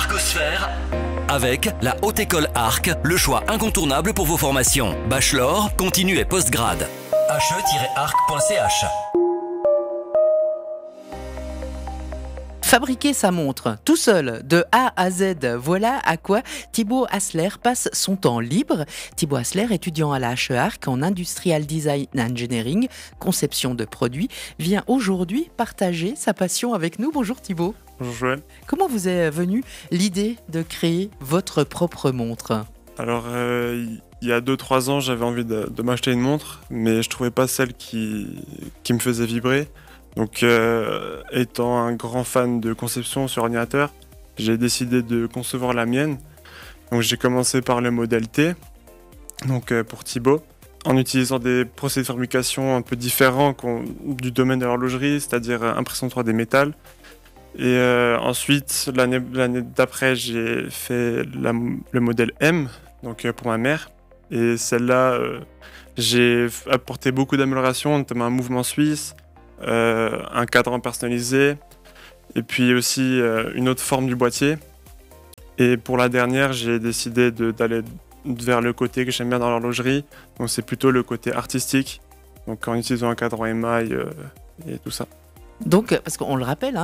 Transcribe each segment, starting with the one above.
Arcosphère avec la Haute École Arc, le choix incontournable pour vos formations. Bachelor, continu et postgrad. he-arc.ch. Fabriquer sa montre tout seul, de A à Z, voilà à quoi Thibaut Hassler passe son temps libre. Thibaut Hassler, étudiant à la HE-Arc en Industrial Design Engineering, conception de produits, vient aujourd'hui partager sa passion avec nous. Bonjour Thibaut. Bonjour Joël. Comment vous est venue l'idée de créer votre propre montre ? Alors, il y a 2-3 ans, j'avais envie de m'acheter une montre, mais je trouvais pas celle qui me faisait vibrer. Donc, étant un grand fan de conception sur ordinateur, j'ai décidé de concevoir la mienne. Donc, j'ai commencé par le modèle T, donc pour Thibaut, en utilisant des procédés de fabrication un peu différents du domaine de l'horlogerie, c'est-à-dire impression 3D métal. Et ensuite, l'année d'après, j'ai fait le modèle M, donc pour ma mère. Et celle-là, j'ai apporté beaucoup d'améliorations, notamment un mouvement suisse, un cadran personnalisé, et puis aussi une autre forme du boîtier. Et pour la dernière, j'ai décidé d'aller vers le côté que j'aime bien dans l'horlogerie, donc c'est plutôt le côté artistique, donc en utilisant un cadran émail et tout ça. Donc, parce qu'on le rappelle,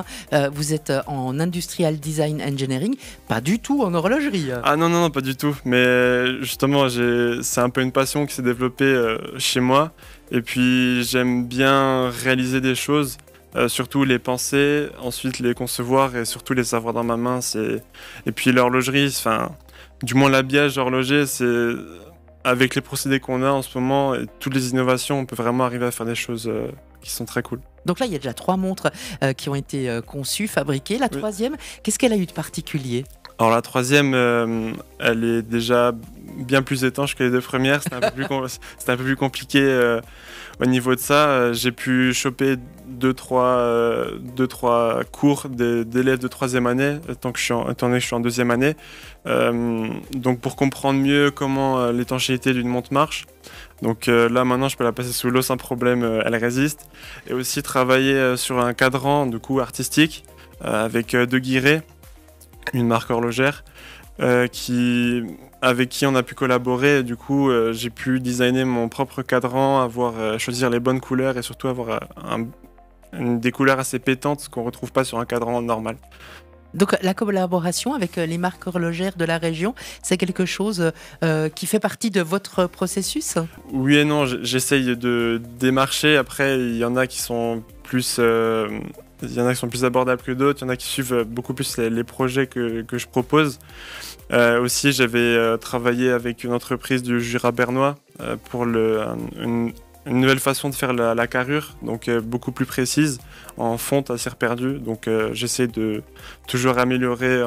vous êtes en Industrial Design Engineering, pas du tout en horlogerie. Ah non, pas du tout. Mais justement, c'est un peu une passion qui s'est développée chez moi. Et puis, j'aime bien réaliser des choses, surtout les penser, ensuite les concevoir et surtout les avoir dans ma main. Et puis l'horlogerie, du moins l'habillage horloger, c'est avec les procédés qu'on a en ce moment et toutes les innovations, on peut vraiment arriver à faire des choses qui sont très cool. Donc là, il y a déjà 3 montres qui ont été conçues, fabriquées. La troisième, qu'est-ce qu'elle a eu de particulier ? Alors la troisième, elle est déjà bien plus étanche que les 2 premières. C'était un peu plus compliqué au niveau de ça. J'ai pu choper 2-3 cours d'élèves de 3e année, étant donné que je suis en 2e année. Donc pour comprendre mieux comment l'étanchéité d'une montre marche. Donc là maintenant je peux la passer sous l'eau sans problème, elle résiste. Et aussi travailler sur un cadran du coup artistique avec De Guiré, une marque horlogère avec qui on a pu collaborer. Du coup j'ai pu designer mon propre cadran, choisir les bonnes couleurs et surtout avoir des couleurs assez pétantes qu'on ne retrouve pas sur un cadran normal. Donc la collaboration avec les marques horlogères de la région, c'est quelque chose qui fait partie de votre processus ? Oui et non, j'essaye de démarcher. Après, il y en a qui sont plus abordables que d'autres. Il y en a qui suivent beaucoup plus les projets que je propose. Aussi, j'avais travaillé avec une entreprise du Jura bernois pour une nouvelle façon de faire la carrure, donc beaucoup plus précise, en fonte à cire perdue. Donc j'essaie de toujours améliorer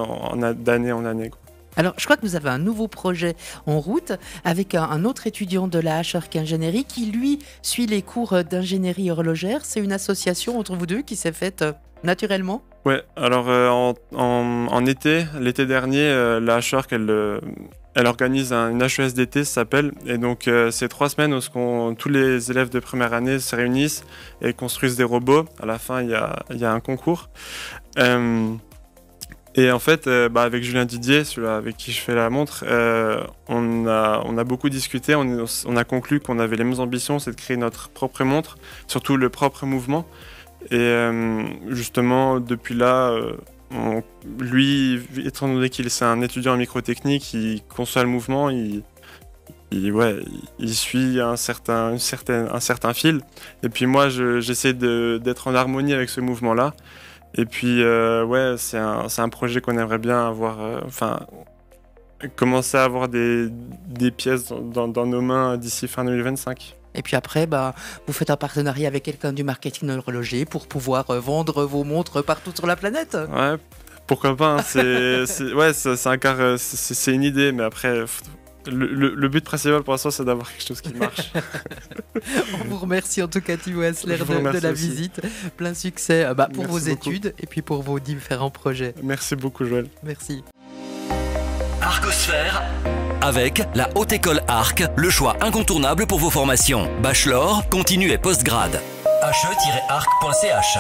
d'année en année. Alors, je crois que vous avez un nouveau projet en route avec un autre étudiant de la HE-Arc Ingénierie qui, lui, suit les cours d'ingénierie horlogère. C'est une association entre vous deux qui s'est faite naturellement ? Ouais, alors en l'été dernier, la HE-Arc, elle organise une HES d'été, ça s'appelle. Et donc, c'est 3 semaines où tous les élèves de première année se réunissent et construisent des robots. À la fin, il y a un concours. Et en fait, avec Julien Didier, celui avec qui je fais la montre, on a beaucoup discuté. On a conclu qu'on avait les mêmes ambitions, c'est de créer notre propre montre, surtout le propre mouvement. Et justement, depuis là, lui, étant donné c'est un étudiant en microtechnique, il conçoit le mouvement, il suit un certain fil. Et puis moi, j'essaie d'être en harmonie avec ce mouvement-là. Et puis, c'est un projet qu'on aimerait bien avoir, commencer à avoir des pièces dans nos mains d'ici fin 2025. Et puis après, vous faites un partenariat avec quelqu'un du marketing horloger pour pouvoir vendre vos montres partout sur la planète. Ouais, pourquoi pas, hein. C'est une idée, mais après, le but principal pour l'instant, c'est d'avoir quelque chose qui marche. On vous remercie en tout cas, Thibaut Hassler, de la visite. Plein succès pour vos études et puis pour vos différents projets. Merci beaucoup, Joël. Merci. Arcosphère avec la Haute École Arc, le choix incontournable pour vos formations. Bachelor, continu et postgrad. he-arc.ch.